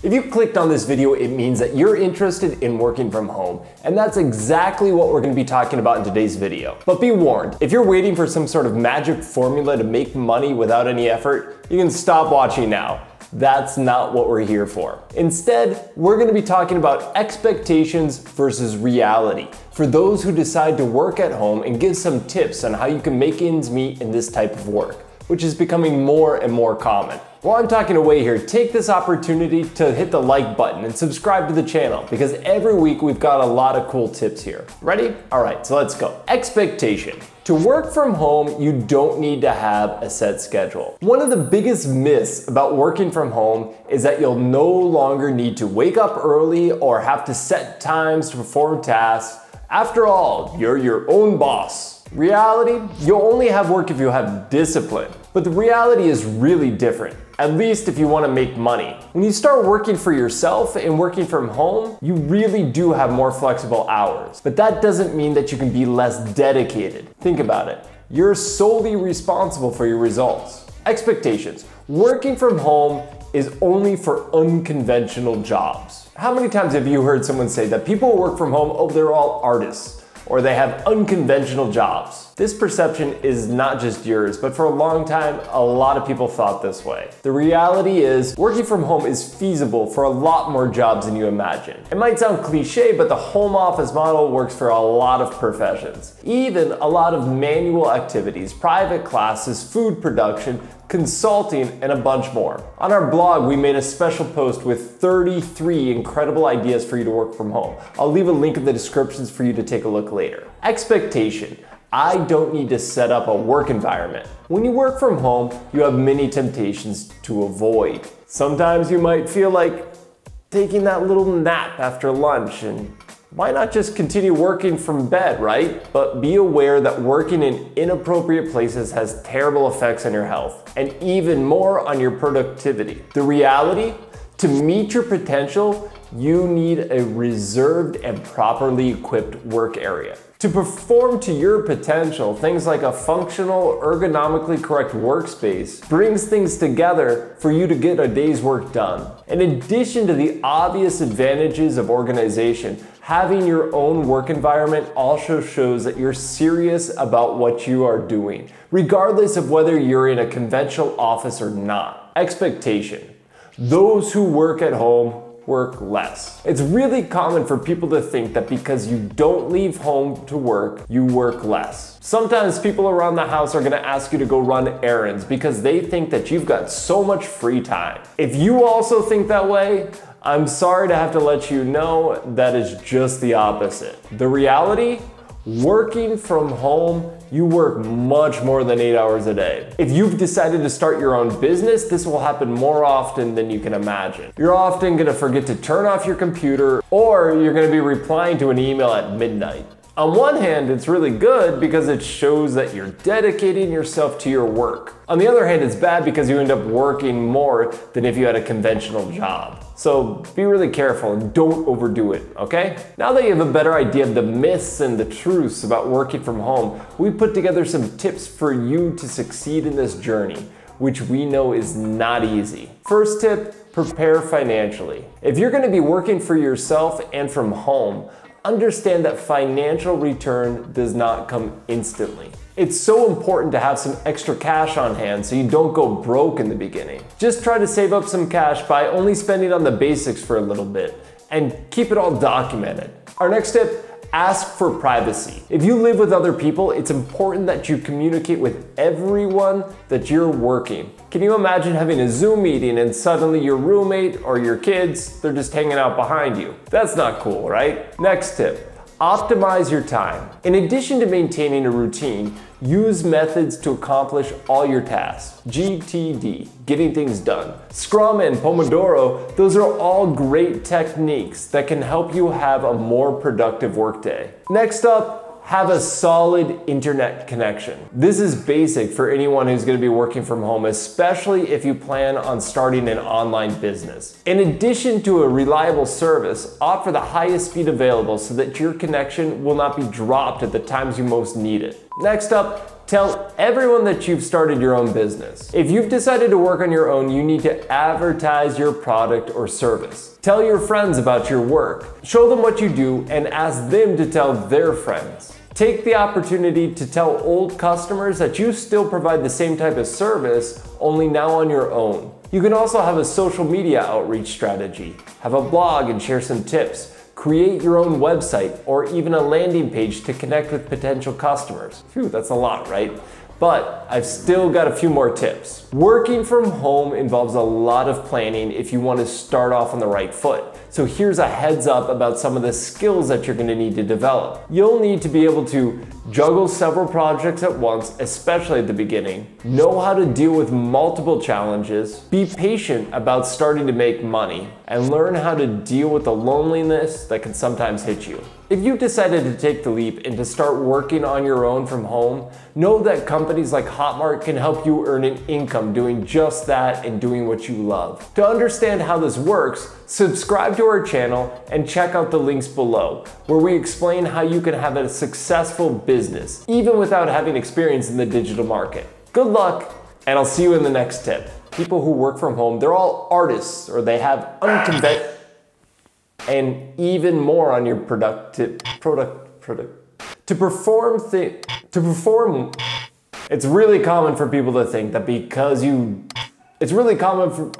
If you clicked on this video, it means that you're interested in working from home, and that's exactly what we're going to be talking about in today's video. But be warned, if you're waiting for some sort of magic formula to make money without any effort, you can stop watching now. That's not what we're here for. Instead, we're going to be talking about expectations versus reality for those who decide to work at home, and give some tips on how you can make ends meet in this type of work, which is becoming more and more common. While I'm talking away here, take this opportunity to hit the like button and subscribe to the channel, because every week we've got a lot of cool tips here. Ready? All right, so let's go. Expectation. To work from home, you don't need to have a set schedule. One of the biggest myths about working from home is that you'll no longer need to wake up early or have to set times to perform tasks. After all, you're your own boss. Reality, you'll only have work if you have discipline. But the reality is really different, at least if you want to make money. When you start working for yourself and working from home, you really do have more flexible hours. But that doesn't mean that you can be less dedicated. Think about it. You're solely responsible for your results. Expectations. Working from home is only for unconventional jobs. How many times have you heard someone say that people who work from home, oh, they're all artists, or they have unconventional jobs? This perception is not just yours, but for a long time, a lot of people thought this way. The reality is, working from home is feasible for a lot more jobs than you imagine. It might sound cliche, but the home office model works for a lot of professions. Even a lot of manual activities, private classes, food production, consulting, and a bunch more. On our blog, we made a special post with 33 incredible ideas for you to work from home. I'll leave a link in the descriptions for you to take a look later. Expectation. I don't need to set up a work environment. When you work from home, you have many temptations to avoid. Sometimes you might feel like taking that little nap after lunch, and why not just continue working from bed, right? But be aware that working in inappropriate places has terrible effects on your health, and even more on your productivity. The reality, to meet your potential, you need a reserved and properly equipped work area. To perform to your potential, things like a functional, ergonomically correct workspace brings things together for you to get a day's work done. In addition to the obvious advantages of organization, having your own work environment also shows that you're serious about what you are doing, regardless of whether you're in a conventional office or not. Expectation. Those who work at home work less. It's really common for people to think that because you don't leave home to work, you work less. Sometimes people around the house are gonna ask you to go run errands because they think that you've got so much free time. If you also think that way, I'm sorry to have to let you know that is just the opposite. The reality, working from home, you work much more than 8 hours a day. If you've decided to start your own business, this will happen more often than you can imagine. You're often gonna forget to turn off your computer, or you're gonna be replying to an email at midnight. On one hand, it's really good because it shows that you're dedicating yourself to your work. On the other hand, it's bad because you end up working more than if you had a conventional job. So be really careful and don't overdo it, okay? Now that you have a better idea of the myths and the truths about working from home, we put together some tips for you to succeed in this journey, which we know is not easy. First tip, prepare financially. If you're gonna be working for yourself and from home, understand that financial return does not come instantly. It's so important to have some extra cash on hand so you don't go broke in the beginning. Just try to save up some cash by only spending on the basics for a little bit, and keep it all documented. Our next tip, ask for privacy. If you live with other people, it's important that you communicate with everyone that you're working. Can you imagine having a Zoom meeting and suddenly your roommate or your kids, they're just hanging out behind you? That's not cool, right? Next tip, optimize your time. In addition to maintaining a routine, use methods to accomplish all your tasks. GTD, getting things done. Scrum and Pomodoro, those are all great techniques that can help you have a more productive workday. Next up, have a solid internet connection. This is basic for anyone who's going to be working from home, especially if you plan on starting an online business. In addition to a reliable service, opt for the highest speed available so that your connection will not be dropped at the times you most need it. Next up, Tell everyone that you've started your own business. If you've decided to work on your own, you need to advertise your product or service. Tell your friends about your work. Show them what you do and ask them to tell their friends. Take the opportunity to tell old customers that you still provide the same type of service, only now on your own. You can also have a social media outreach strategy. Have a blog and share some tips. Create your own website or even a landing page to connect with potential customers. Phew, that's a lot, right? But I've still got a few more tips. Working from home involves a lot of planning if you want to start off on the right foot. So here's a heads up about some of the skills that you're going to need to develop. You'll need to be able to juggle several projects at once, especially at the beginning. Know how to deal with multiple challenges. Be patient about starting to make money. And learn how to deal with the loneliness that can sometimes hit you. If you decided to take the leap and to start working on your own from home, know that companies like Hotmart can help you earn an income doing just that and doing what you love. To understand how this works, subscribe to our channel and check out the links below, where we explain how you can have a successful business, even without having experience in the digital market. Good luck, and I'll see you in the next tip. People who work from home, they're all artists, or they have unconventional, and even more on your to perform, it's really common for people to think that because it's really common for